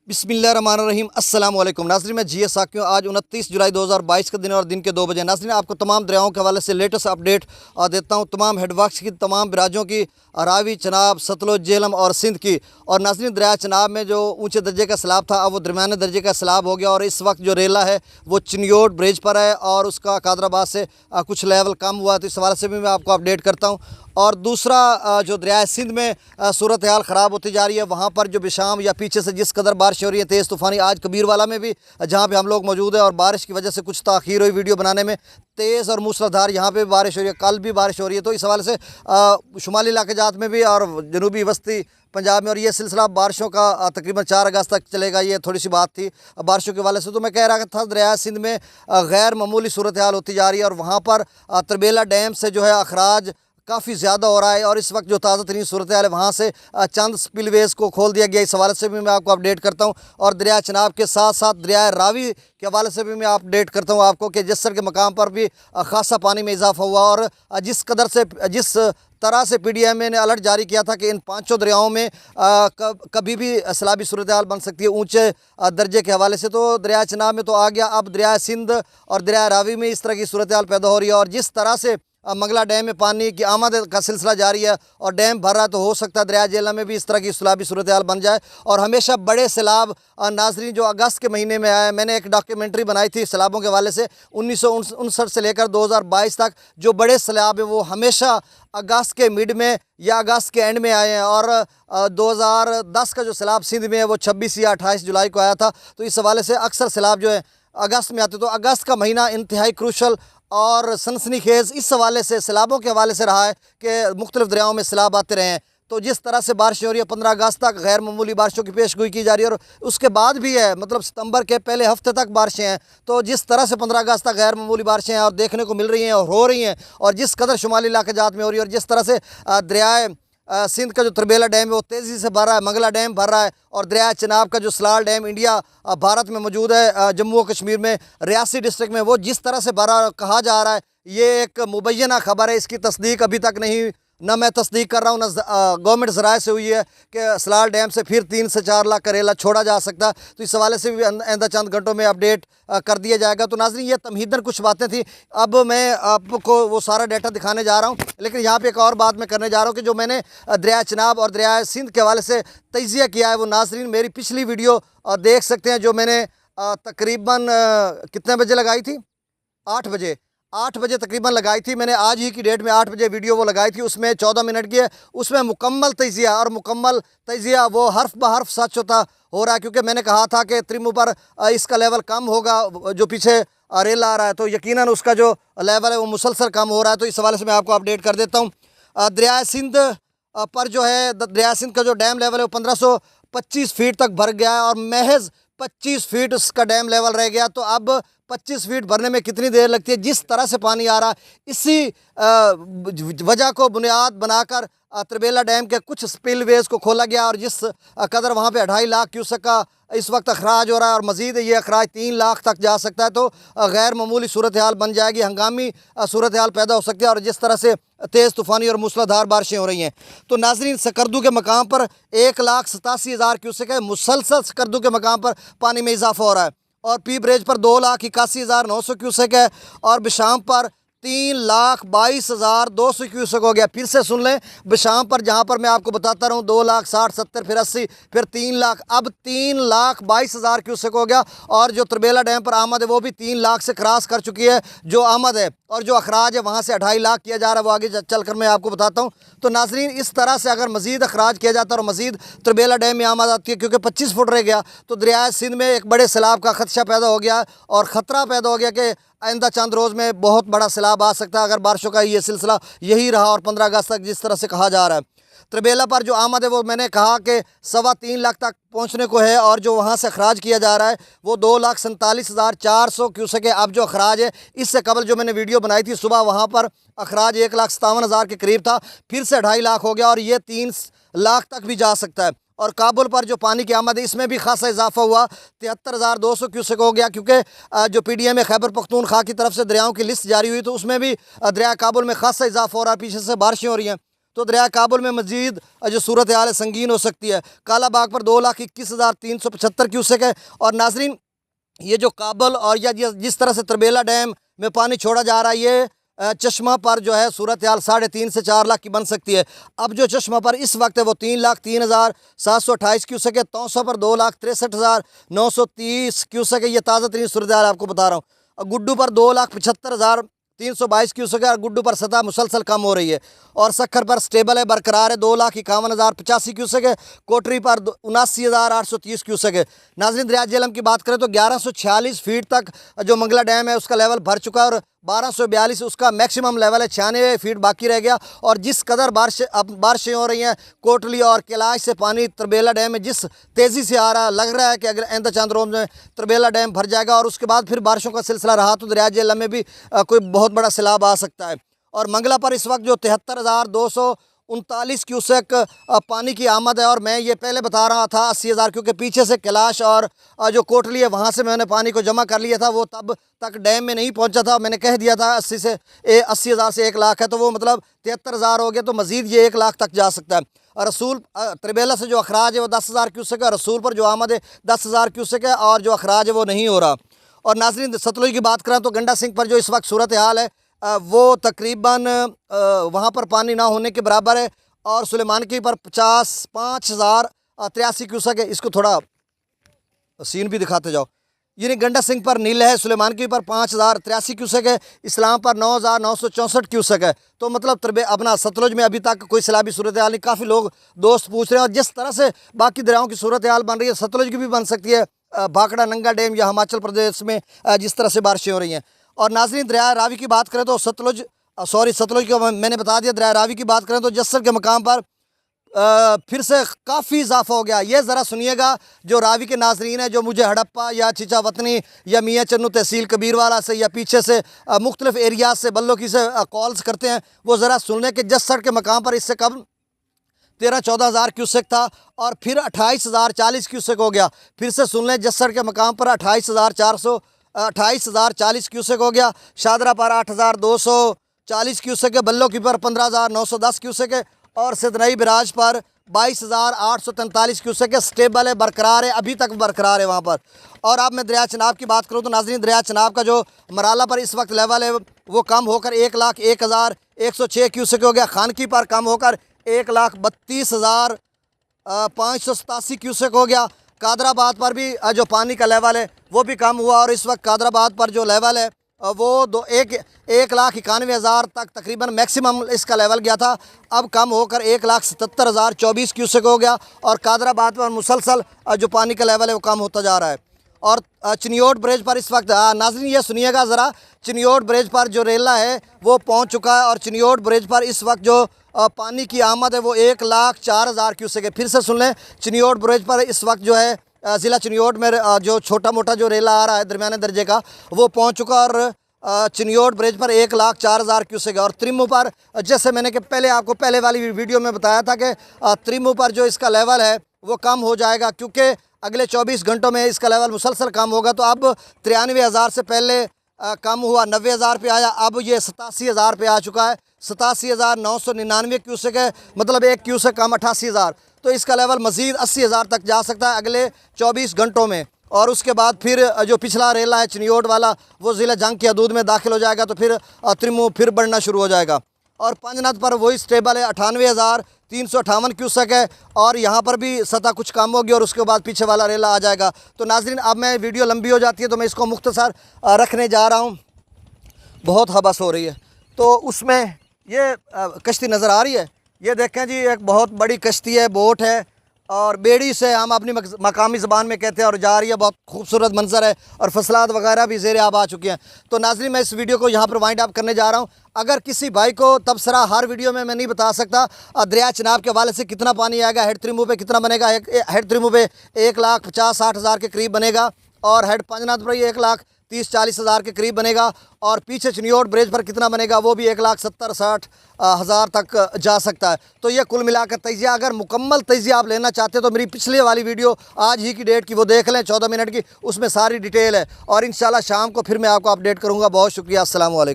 बिस्मिल्लाहिर्रहमानिर्रहीम अस्सलाम वालेकुम नाज़रीन, मैं जी साकियों। आज 29 जुलाई 2022 का दिन और दिन के 2 बजे। नाज़रीन, आपको तमाम दरियाओं के हवाले से लेटेस्ट अपडेट देता हूँ, तमाम हेडवर्क्स की, तमाम बराजों की, रावी, चनाब, सतलुज, झेलम और सिंध की। और नाज़रीन, दरिया चनाब में जो ऊँचे दर्जे का सैलाब था, अब वो दरमियाने दर्जे का सैलाब हो गया और इस वक्त जो रेला है वो चिनियोट ब्रिज पर है और उसका कादराबाद से कुछ लेवल कम हुआ, तो इस हवाले से भी मैं आपको अपडेट करता हूँ। और दूसरा, जो दरिया सिंध में सूरत हाल ख़राब होती जा रही है, वहाँ पर जो बिशाम या पीछे से जिस कदर बारिश हो रही है तेज़ तूफ़ानी, आज कबीरवाला में भी जहाँ पे हम लोग मौजूद हैं और बारिश की वजह से कुछ ताख़ीर हुई वीडियो बनाने में, तेज़ और मूसलाधार यहाँ पे भी बारिश हो रही है, कल भी बारिश हो रही है। तो इस हवाले से शुमाली इलाके जात में भी और जनूबी वस्ती पंजाब में, और ये सिलसिला बारिशों का तकरीबन 4 अगस्त तक चलेगा। ये थोड़ी सी बात थी बारिशों के वाले से। तो मैं कह रहा था दरिया सिंध में गैर मामूली सूरत हाल होती जा रही है और वहाँ पर तरबेला डैम से जो है अखराज काफ़ी ज़्यादा हो रहा है और इस वक्त जो ताज़ा तरीन सूरत हाल है वहाँ से चंद स्पिलवेज़ को खोल दिया गया। इस हवाले से भी मैं आपको अपडेट करता हूँ और दरिया चनाब के साथ साथ दरिया रावी के हवाले से भी मैं अपडेट करता हूँ आपको कि जस्सर के मकाम पर भी खासा पानी में इजाफा हुआ और जिस तरह से PDMA ने अलर्ट जारी किया था कि इन 5 दरियाओं में कभी भी सैलाबी सूरत हाल बन सकती है ऊँचे दर्जे के हवाले से। तो दरिया चनाब में तो आ गया, अब दरिया सिंध और दरिया रावी में इस तरह की सूरत हाल पैदा हो रही है और जिस तरह से मंगला डैम में पानी की आमद का सिलसिला जारी है और डैम भर रहा है, तो हो सकता है दरिया झेलम में भी इस तरह की सैलाबी सूरत हाल बन जाए। और हमेशा बड़े सैलाब नाजरीन जो अगस्त के महीने में आए, मैंने एक डॉक्यूमेंट्री बनाई थी सैलाबों के हवाले से, 1959 से लेकर 2022 तक जो बड़े सैलाब हैं वो हमेशा अगस्त के मिड में या अगस्त के एंड में आए हैं और 2010 का जो सैलाब सिंध में है वो 26 या 28 जुलाई को आया था। तो इस हवाले से अक्सर सैलाब जो है अगस्त में आते, तो अगस्त का महीना इंतहाई क्रूशल और सनसनीखेज़ इस हवाले से सैलाबों के हवाले से रहा है कि मुख्तलिफ दरियाओं में सैलाब आते रहे हैं। तो जिस तरह से बारिश हो रही है, 15 अगस्त तक गैर मामूली बारिशों की पेशगोई की जा रही है और उसके बाद भी है, मतलब सितंबर के पहले हफ्ते तक बारिशें हैं। तो जिस तरह से 15 अगस्त तक गैर मामूली बारिशें हैं और देखने को मिल रही हैं और हो रही हैं, और जिस कदर शुमाली इलाके जात में हो रही है और जिस तरह से दरियाए सिंध का जो तरबेला डैम है वो तेज़ी से भर रहा है, मंगला डैम भर रहा है और दरिया चनाब का जो सलाल डैम इंडिया भारत में मौजूद है, जम्मू और कश्मीर में रियासी डिस्ट्रिक्ट में, वो जिस तरह से भरा कहा जा रहा है, ये एक मुबैना खबर है। इसकी तस्दीक अभी तक नहीं, न मैं तस्दीक कर रहा हूँ, न गवर्नमेंट ज़राए से हुई है कि सलाल डैम से फिर 3 से 4 लाख करेला छोड़ा जा सकता। तो इस हवाले से भी आइंदा चंद घंटों में अपडेट कर दिया जाएगा। तो नाज़रीन, ये तमहीदन कुछ बातें थी। अब मैं आपको वो सारा डाटा दिखाने जा रहा हूँ, लेकिन यहाँ पे एक और बात मैं करने जा रहा हूँ कि जो मैंने दरिया चनाब और दरिया सिंध के हवाले से तजिया किया है, वो नाज़रीन मेरी पिछली वीडियो देख सकते हैं, जो मैंने तकरीबन कितने बजे लगाई थी, 8 बजे तकरीबन लगाई थी। मैंने आज ही की डेट में 8 बजे वीडियो वो लगाई थी, उसमें 14 मिनट की है। उसमें मुकम्मल तजिया, और मुकम्मल तजिया वो हर्फ ब हर्फ सच हो रहा है, क्योंकि मैंने कहा था कि त्रिमु पर इसका लेवल कम होगा, जो पीछे रेल आ रहा है, तो यकीनन उसका जो लेवल है वो मुसलसल कम हो रहा है। तो इस हवाले से मैं आपको अपडेट कर देता हूँ। दरिया सिंध पर जो है, दरिया सिंध का जो डैम लेवल है वो 1525 फीट तक भर गया है और महज 25 फीट उसका डैम लेवल रह गया। तो अब 25 फीट भरने में कितनी देर लगती है, जिस तरह से पानी आ रहा है, इसी वजह को बुनियाद बनाकर तरबेला डैम के कुछ स्पिलवेज़ को खोला गया और जिस कदर वहाँ पे 2.5 लाख क्यूसेक का इस वक्त अखराज हो रहा है और मज़ीद ये अखराज 3 लाख तक जा सकता है। तो गैर मामूली सूरत हाल बन जाएगी, हंगामी सूरत हाल पैदा हो सकती है और जिस तरह से तेज़ तूफ़ानी और मूसलाधार बारिशें हो रही हैं। तो नाज़रीन, सकरदू के मकाम पर 1,87,000 क्यूसेक है, मुसलसल सकरदू के मकाम पर पानी में इजाफा हो रहा है और पी ब्रिज पर 2,81,900 क्यूसेक है और बिशाम पर 3,22,200 क्यूसेक हो गया। फिर से सुन लें, बिशाम पर जहाँ पर मैं आपको बताता रहूँ 2,60,000, 70, फिर 80, फिर 3 लाख, अब 3,22,000 क्यूसेक हो गया। और जो तरबेला डैम पर आमद है वो भी 3 लाख से क्रॉस कर चुकी है जो आमद है, और जो अखराज है वहाँ से 2.5 लाख किया जा रहा है, वो आगे चल कर मैं आपको बताता हूँ। तो नाजरीन, इस तरह से अगर मज़ीद अखराज किया जाता है और मज़ीद तरबेला डैम में आमद आती है, क्योंकि 25 फुट रह गया, तो दरिया सिंध में एक बड़े सैलाब का खदशा पैदा हो गया और ख़तरा पैदा हो गया कि आइंदा चंद रोज़ में बहुत बड़ा सैलाब आ सकता है अगर बारिशों का ये सिलसिला यही रहा और 15 अगस्त तक जिस तरह से कहा जा रहा है। तरबेला पर जो आमद है वो मैंने कहा कि 3.25 लाख तक पहुंचने को है और जो वहां से अखराज किया जा रहा है वो 2,47,400 क्यूसेक है। अब जो अखराज है, इससे कबल जो मैंने वीडियो बनाई थी सुबह, वहां पर अखराज 1,57,000 के करीब था, फिर से 2.5 लाख हो गया और ये 3 लाख तक भी जा सकता है। और काबुल पर जो पानी की आमद है इसमें भी खासा इजाफा हुआ, 73,200 क्यूसेक हो गया, क्योंकि जो PDMA खैबर पख्तूनख्वा की तरफ से दरियाओं की लिस्ट जारी हुई तो उसमें भी दरिया काबुल में खासा इजाफा हो रहा है, पीछे से बारिशें हो रही हैं। तो दरिया काबुल में मजीद जो सूरत हाल है संगीन हो सकती है। काला बाग पर 2,21,375 क्यूसेक है। और नाजरीन, ये जो काबुल और या जिस तरह से तरबेला डैम में पानी छोड़ा जा रहा है, ये चश्मा पर जो है सूरत हाल 3.5 से 4 लाख की बन सकती है। अब जो चश्मा पर इस वक्त है वो 3,03,728 क्यूसेक है। तौसा पर 2,63,930 क्यूसेक है। ये ताज़ा तरीन सूरत हाल आपको बता रहा हूँ। गुड्डू पर 2,75,322 क्यूसेक है। और गुड्डू पर सतह मुसलसल कम हो रही है। और सखर पर स्टेबल है, बरकरार है, 2,51,085 क्यूसेक है। कोटरी पर 79,830 क्यूसेक है। नाज़रीन, दरिया जेहलम की बात करें तो 1146 फीट तक जो मंगला डैम है उसका लेवल भर चुका है। और 1242 उसका मैक्सिमम लेवल है, 96 फीट बाकी रह गया। और जिस कदर बारिशें हो रही हैं कोटली और कैलाश से पानी तरबेला डैम में जिस तेज़ी से आ रहा है, लग रहा है कि अगर आइंदा चंद रोज़ में तरबेला डैम भर जाएगा और उसके बाद फिर बारिशों का सिलसिला रहा तो दरिया जेहलम में भी कोई बहुत बड़ा सैलाब आ सकता है। और मंगला पर इस वक्त जो 73,239 क्यूसेक पानी की आमद है। और मैं ये पहले बता रहा था 80,000, क्योंकि पीछे से कैलाश और जो कोटली है वहाँ से मैंने पानी को जमा कर लिया था, वो तब तक डैम में नहीं पहुँचा था। मैंने कह दिया था 80,000 से 1 लाख है, तो वो मतलब 73,000 हो गया, तो मज़ीद ये 1 लाख तक जा सकता है। और रसूल तरबेला से जो अखराज है वो 10,000 क्यूसेक है। रसूल पर जो आमद है 10,000 क्यूसेक है। और जो अखराज है वो नहीं हो रहा। और नाज़रीन, सतलुज की बात करें तो गंडा सिंह पर जो इस वक्त सूरत हाल है वो तकरीबन वहाँ पर पानी ना होने के बराबर है। और सुलेमान की पर 5,083 क्यूसेक है। इसको थोड़ा सीन भी दिखाते जाओ। यानी गंडा सिंह पर नील है, सुलेमान की पर 5,083 क्यूसेक है, इस्लाम पर 9,964 क्यूसेक है। तो मतलब अपना सतलुज में अभी तक कोई सैलाबी सूरत हाल नहीं। काफ़ी लोग दोस्त पूछ रहे हैं। और जिस तरह से बाकी दरियाओं की सूरत हाल बन रही है, सतलुज की भी बन सकती है। भाखड़ा नंगा डैम या हिमाचल प्रदेश में जिस तरह से बारिशें हो रही हैं। और नाज़रीन, दरिया रावी की बात करें तो सतलुज को मैंने बता दिया। दरिया रावी की बात करें तो जस्सर के मकाम पर फिर से काफ़ी इजाफा हो गया। ये ज़रा सुनिएगा, जो रावी के नाजरीन है, जो मुझे हड़प्पा या चिचा वतनी या मियाँ चन्नू तहसील कबीरवाला से या पीछे से मुख्तलिफ एरिया से बल्लोकी से कॉल्स करते हैं, वो ज़रा सुन लें कि जस्सर के मकाम पर इससे कब 13-14 हज़ार क्यूसेक था और फिर 28,040 क्यूसेक हो गया। फिर से सुन लें, जस्सर के मकाम पर 28,040 क्यूसेक हो गया। शादरा पर 8,240 क्यूसेक है। बल्लो की पर 15,910 क्यूसेक है। और सिदनई बिराज पर 22,843 क्यूसेक है। स्टेबल है, बरकरार है, अभी तक बरकरार है वहाँ पर। और अब मैं दरिया चनाब की बात करूँ तो नाज़रीन, दरिया चनाब का जो मराला पर इस वक्त लेवल है वो कम होकर 1,01,106 क्यूसेक हो गया। खानकी पर कम होकर 1,32,587 क्यूसेक हो गया। कादराबाद पर भी जो पानी का लेवल है वो भी कम हुआ। और इस वक्त कादराबाद पर जो लेवल है वो 1,91,000 तक तकरीबन मैक्सिमम इसका लेवल गया था। अब कम होकर 1,77,024 क्यूसेक हो गया। और कादराबाद पर मुसलसल जो पानी का लेवल है वो कम होता जा रहा है। और चिनियोट ब्रिज पर इस वक्त नाज़रीन ये सुनिएगा ज़रा, चिनियोट ब्रिज पर जो रेला है वो पहुंच चुका है। और चिनियोट ब्रिज पर इस वक्त जो पानी की आमद है वो 1,04,000 क्यूसेक है। फिर से सुन लें, चिनियोट ब्रिज पर इस वक्त जो है ज़िला चिनियोट में जो छोटा मोटा जो रेला आ रहा है दरमियाने दर्जे का, वो पहुंच चुका। और चिनियोट ब्रिज पर 1,04,000 क्यूसेक है। और त्रिमू पर, जैसे मैंने कि आपको पहले वाली वीडियो में बताया था कि त्रिमू पर जो इसका लेवल है वो कम हो जाएगा, क्योंकि अगले 24 घंटों में इसका लेवल मुसलसल कम होगा। तो अब 93,000 से पहले कम हुआ, 90,000 पे आया, अब ये 87,000 पे आ चुका है। 87,999 क्यूसेक है, मतलब 1 क्यूसेक कम 88,000। तो इसका लेवल मज़ीद 80,000 तक जा सकता है अगले 24 घंटों में। और उसके बाद फिर जो पिछला रेला है चिनियोट वाला वो ज़िला जंग की हदूद में दाखिल हो जाएगा, तो फिर त्रिमू फिर बढ़ना शुरू हो जाएगा। और पंजनद पर वही स्टेबल है, 98,358 क्यूसेक है। और यहाँ पर भी सतह कुछ कम होगी और उसके बाद पीछे वाला रेला आ जाएगा। तो नाज़रीन, अब मैं वीडियो लंबी हो जाती है तो मैं इसको मुख्तसर रखने जा रहा हूँ। बहुत हबस हो रही है। तो उसमें ये कश्ती नज़र आ रही है, ये देखें जी, एक बहुत बड़ी कश्ती है, बोट है। और बेड़ी से हम अपनी मकामी ज़बान में कहते हैं, और जा रही है। बहुत खूबसूरत मंजर है और फसलात वगैरह भी ज़ेर आब आ चुकी हैं। तो नाज़रीन, मैं इस वीडियो को यहाँ पर वाइंड अप करने जा रहा हूँ। अगर किसी भाई को तबसरा, हर वीडियो में मैं नहीं बता सकता दरिया चनाब के हवाले से कितना पानी आएगा, हेड त्रिमू पे कितना बनेगा, हेड त्रिमू पे 1,50,60,000 के करीब बनेगा। और हेड पंजनाद पर 1,30,40,000 के करीब बनेगा। और पीछे चिनियोट ब्रिज पर कितना बनेगा, वो भी 1,70,60,000 तक जा सकता है। तो ये कुल मिलाकर तजिया, अगर मुकम्मल तजिया आप लेना चाहते हैं तो मेरी पिछले वाली वीडियो आज ही की डेट की वो देख लें, 14 मिनट की, उसमें सारी डिटेल है। और इंशाल्लाह शाम को फिर मैं आपको अपडेट करूँगा। बहुत शुक्रिया, अस्सलाम वालेकुम।